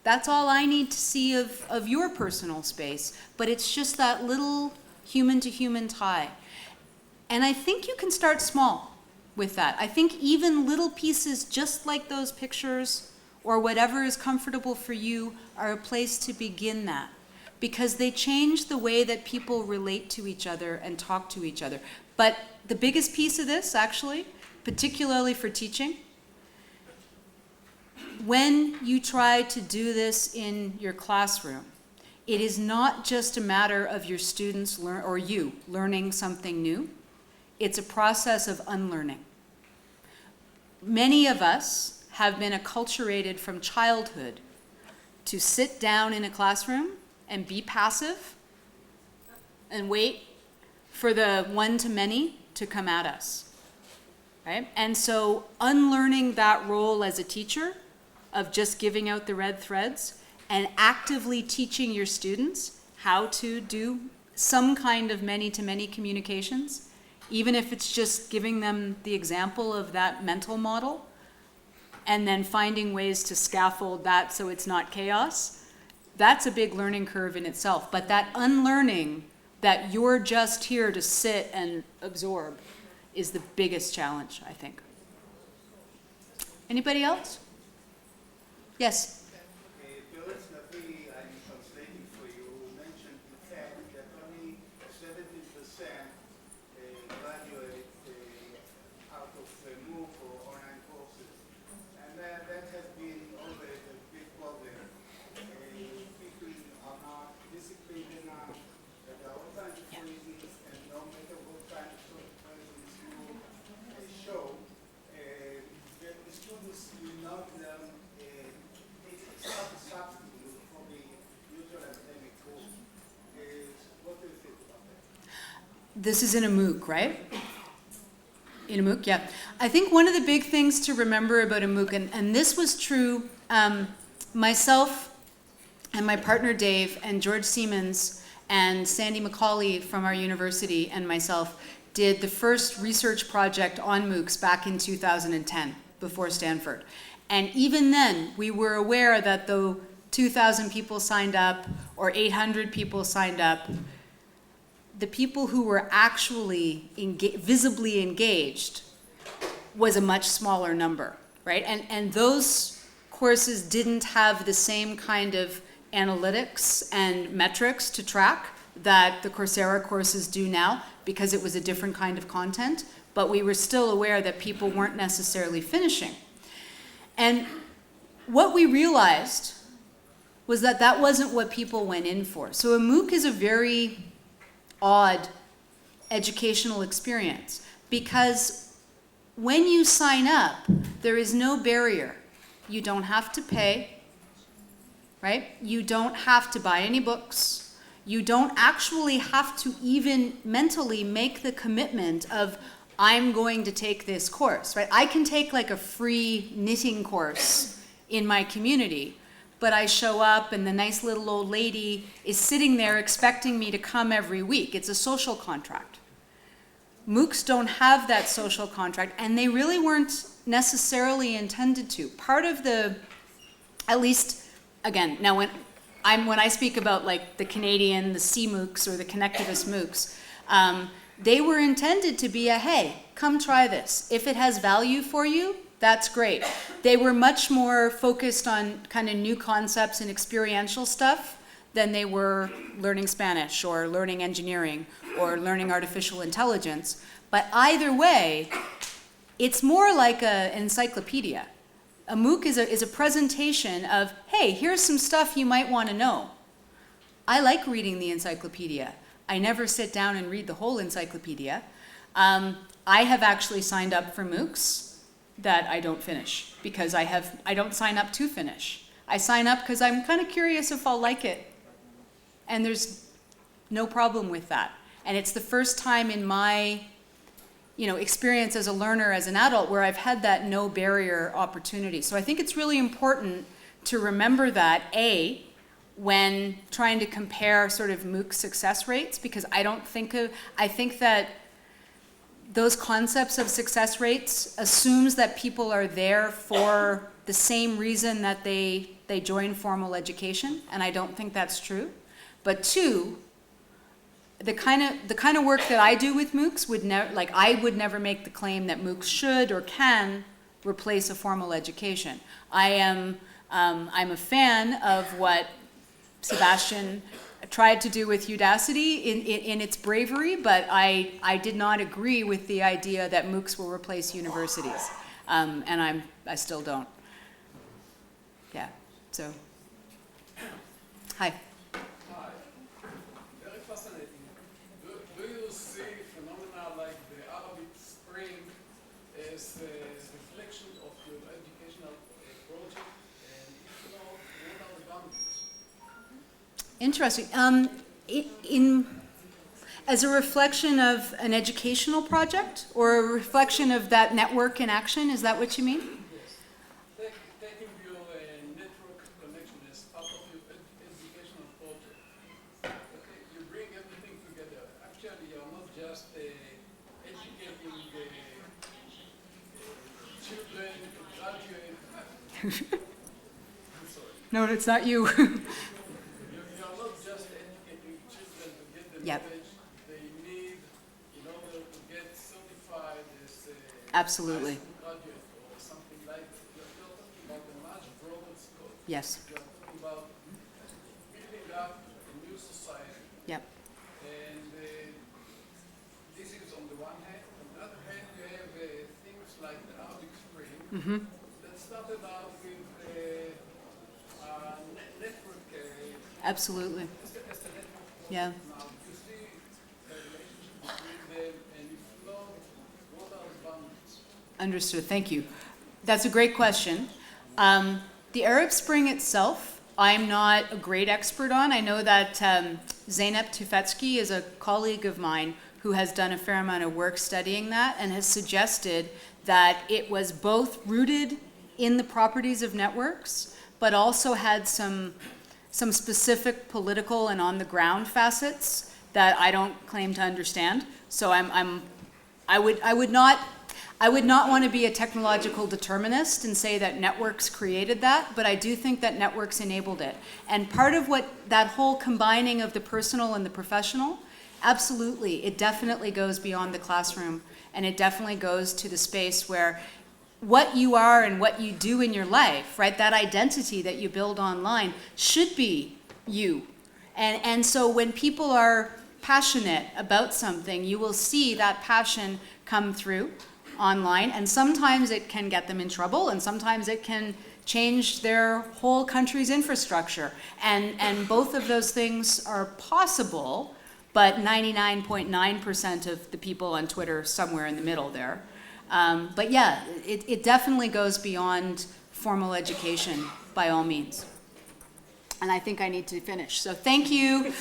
That's all I need to see of your personal space, but it's just that little human-to-human tie. And I think you can start small with that. I think even little pieces just like those pictures or whatever is comfortable for you are a place to begin that, because they change the way that people relate to each other and talk to each other. But the biggest piece of this, actually, particularly for teaching, when you try to do this in your classroom, it is not just a matter of your students learning something new. It's a process of unlearning. Many of us have been acculturated from childhood to sit down in a classroom and be passive and wait for the one-to-many to come at us, right? And so unlearning that role as a teacher of just giving out the red threads and actively teaching your students how to do some kind of many-to-many communications, even if it's just giving them the example of that mental model and then finding ways to scaffold that so it's not chaos, that's a big learning curve in itself. But that unlearning that you're just here to sit and absorb is the biggest challenge, I think. Anybody else? Yes? Theoretically, I'm translating for you, mentioned the fact that only 17% graduate out of MOOC or online courses. And that has been always a big problem. People are not disciplined enough, there are all kinds of reasons, and no matter what kind of presence you show, the students will not learn. It's not a substitute for the usual academic course. What do you think about that? This is in a MOOC, right? In a MOOC, yeah. I think one of the big things to remember about a MOOC, and this was true, myself and my partner Dave and George Siemens and Sandy McCauley from our university and myself did the first research project on MOOCs back in 2010, before Stanford. And even then, we were aware that though 2,000 people signed up or 800 people signed up, the people who were actually visibly engaged was a much smaller number, right? And those courses didn't have the same kind of analytics and metrics to track that the Coursera courses do now, because it was a different kind of content, but we were still aware that people weren't necessarily finishing. And what we realized was that that wasn't what people went in for. So a MOOC is a very odd educational experience, because when you sign up, there is no barrier. You don't have to pay, right? You don't have to buy any books. You don't actually have to even mentally make the commitment of, I'm going to take this course, right? I can take like a free knitting course in my community, but I show up and the nice little old lady is sitting there expecting me to come every week. It's a social contract. MOOCs don't have that social contract, and they really weren't necessarily intended to. Part of the, at least, again, now when I speak about like the Canadian, the CMOOCs or the connectivist MOOCs, they were intended to be a, hey, come try this. If it has value for you, that's great. They were much more focused on kind of new concepts and experiential stuff than they were learning Spanish or learning engineering or learning artificial intelligence. But either way, it's more like an encyclopedia. A MOOC is a presentation of, hey, here's some stuff you might want to know. I like reading the encyclopedia. I never sit down and read the whole encyclopedia. I have actually signed up for MOOCs that I don't finish, because I don't sign up to finish. I sign up because I'm kind of curious if I'll like it. And there's no problem with that. And it's the first time in my experience as a learner, as an adult, where I've had that no barrier opportunity. So I think it's really important to remember that, A, when trying to compare sort of MOOC success rates, because I think that those concepts of success rates assumes that people are there for the same reason that they join formal education, and I don't think that's true. But two, the kind of work that I do with MOOCs I would never make the claim that MOOCs should or can replace a formal education. I'm a fan of what Sebastian tried to do with Udacity in its bravery, but I did not agree with the idea that MOOCs will replace universities, and I still don't. Yeah. So, hi. Interesting. As a reflection of an educational project, or a reflection of that network in action, is that what you mean? Yes. Taking your network connection as part of your educational project. Okay, you bring everything together. Actually, you're not just educating the children to graduate. I'm sorry. No, it's not you. You're not just educating children to get the Yep. knowledge Absolutely. high school graduate or something like that. You're talking about a much broader scope. Yes. You're talking about building up a new society. Yep. And this is on the one hand. On the other hand, you have things like the Arabic Spring that started out with network. Absolutely. As a network. Yeah. Now, you see the relationship between them, and if not, what are the boundaries? Understood. Thank you. That's a great question. The Arab Spring itself, I'm not a great expert on. I know that Zeynep Tufetsky is a colleague of mine who has done a fair amount of work studying that and has suggested that it was both rooted in the properties of networks, but also had some specific political and on-the-ground facets that I don't claim to understand. So I would not want to be a technological determinist and say that networks created that, but I do think that networks enabled it. And part of what that whole combining of the personal and the professional, absolutely, it definitely goes beyond the classroom, and it definitely goes to the space where what you are and what you do in your life, right, that identity that you build online should be you. And so when people are passionate about something, you will see that passion come through online, and sometimes it can get them in trouble, and sometimes it can change their whole country's infrastructure. And both of those things are possible, but 99.9% of the people on Twitter somewhere in the middle there. But yeah, it definitely goes beyond formal education by all means. And I think I need to finish. So thank you.